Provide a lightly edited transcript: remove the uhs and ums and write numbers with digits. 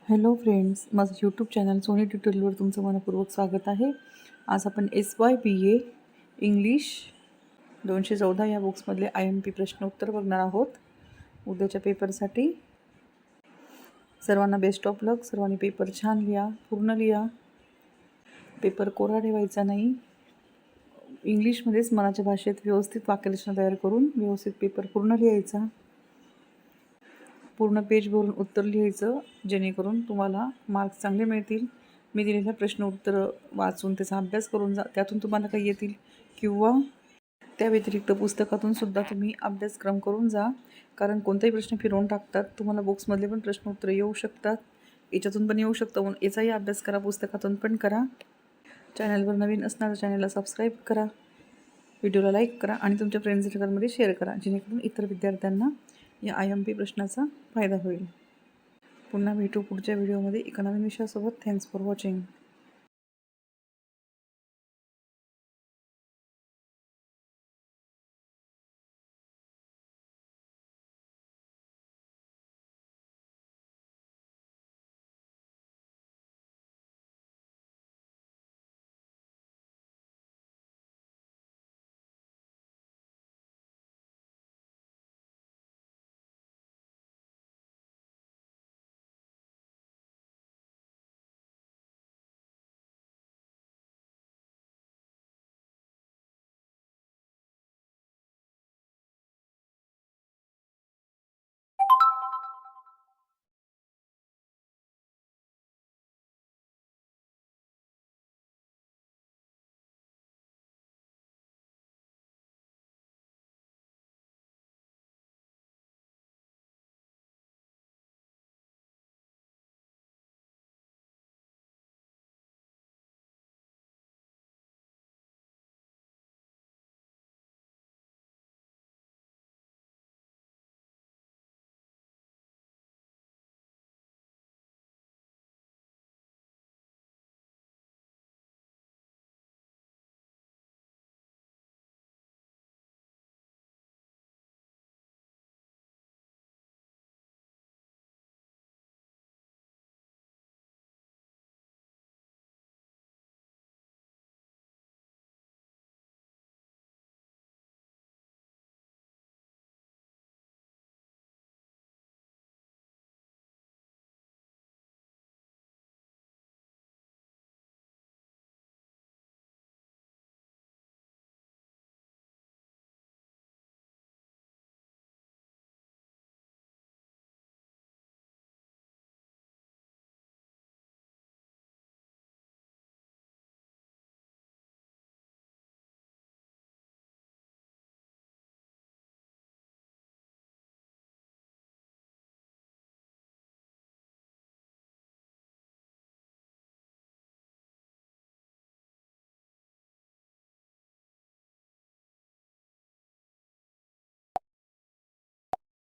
Hello friends, माझं YouTube channel Sony ट्युटोरियलवर तुमचं मनपूर्वक स्वागत आहे. आज आपण SYBA इंग्लिश 214 या बुक्समधले IMP प्रश्न उत्तर बघणार आहोत उद्याच्या पेपरसाठी. सर्वांना बेस्ट ऑफ लक. सर्वांनी पेपर छान लिहा, पूर्ण लिहा. पेपर कोरा ठेवायचा नाही. इंग्लिशमध्येच मनाच्या भाषेत व्यवस्थित वाक्यरचना तयार करून व्यवस्थित पेपर पूर्ण लिहायचा. पूर्ण पेज भरून उत्तर लिहायचं, जेणेकरून तुम्हाला मार्क्स चांगले मिळतील. मी दिलेल्या प्रश्न उत्तर वाचून त्याचा अभ्यास करून जा, त्यातून तुम्हाला काही येतील, किंवा त्या व्यतिरिक्त पुस्तकातून सुद्धा तुम्ही अभ्यासक्रम करून जा. कारण कोणताही प्रश्न फिरवून टाकतात. तुम्हाला बुक्समधले पण प्रश्न उत्तर येऊ शकतात, याच्यातून पण येऊ शकतं. म्हणून याचाही अभ्यास करा, पुस्तकातून पण करा. चॅनलवर नवीन असणार तर चॅनलला सबस्क्राईब करा, व्हिडिओला लाईक करा आणि तुमच्या फ्रेंड्स सर्कलमध्ये शेअर करा, जेणेकरून इतर विद्यार्थ्यांना या IMP प्रश्नाचा फायदा होईल. पुन्हा भेटू पुढच्या व्हिडिओमध्ये एका नवीन विषयासोबत. Thanks for watching.